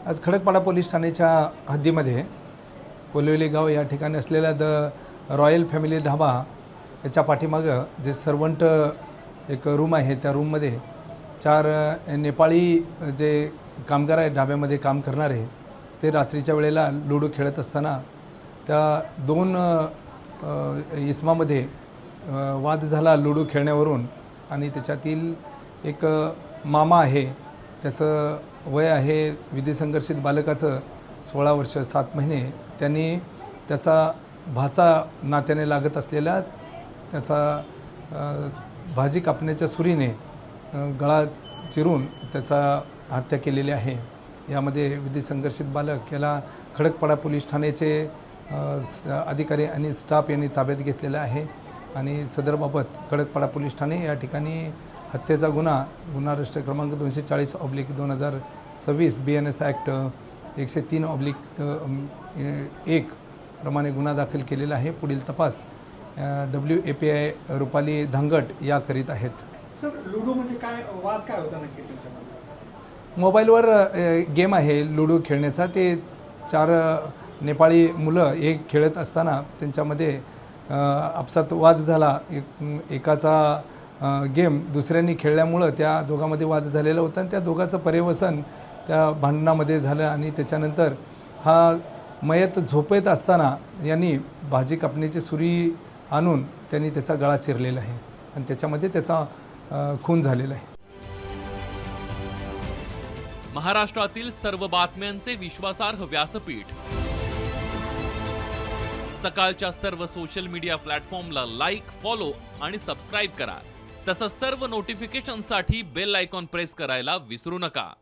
आज खडकपाडा पोलीस ठाण्याच्या हद्दीमध्ये कोलिवली गाव या ठिकाणी असलेला द रॉयल फॅमिली ढाबा याच्या पाठीमागं जे सर्वंट एक रूम आहे, त्या रूममध्ये 4 नेपाळी जे कामगार आहेत ढाब्यामध्ये काम करणारे, ते रात्रीच्या वेळेला लुडो खेळत असताना त्या 2 इसमामध्ये वाद झाला लुडो खेळण्यावरून. आणि त्याच्यातील एक मामा आहे, त्याचं वय आहे विधिसंघर्षित बालकाचं 16 वर्ष 7 महिने. त्यांनी त्याचा भाचा नात्याने लागत असलेला त्याचा भाजी कापण्याच्या सुरीने गळा चिरून त्याचा हत्या केलेली आहे. यामध्ये विधिसंघर्षित बालक याला खडकपाडा पोलीस ठाण्याचे अधिकारी आणि स्टाफ यांनी ताब्यात घेतलेला आहे. आणि सदरबाबत खडकपाडा पोलीस ठाणे या ठिकाणी हत्येचा गुन्हा रजिस्टर क्रमांक 240/2026 BNS ॲक्ट 103/1 प्रमाणे गुन्हा दाखल केलेला आहे. पुढील तपास WAPI रुपाली धांगट या करीत आहेत. सर, लुडो म्हणजे काय, वाद काय होता नक्की तुमच्यामध्ये? मोबाईलवर गेम आहे लुडो खेळण्याचा. ते 4 नेपाळी मुलं एक खेळत असताना त्यांच्यामध्ये आपसात वाद झाला. एकाचा गेम दुसऱ्यांनी खेळल्यामुळं त्या दोघांमध्ये वाद झालेला होता आणि त्या दोघांचं पर्यवसन त्या भांडणामध्ये झालं. आणि त्याच्यानंतर हा मयत झोपेत असताना यांनी भाजी कापण्याची सुरी आणून त्यांनी त्याचा गळा चिरलेला आहे आणि त्याच्यामध्ये त्याचा खून झालेला आहे. महाराष्ट्रातील सर्व बातम्यांचे विश्वासार्ह व्यासपीठ, सकाळच्या सर्व सोशल मीडिया प्लॅटफॉर्मला लाईक, फॉलो आणि सबस्क्राईब करा. तसंच सर्व नोटिफिकेशनसाठी बेल आयकॉन प्रेस करायला विसरू नका.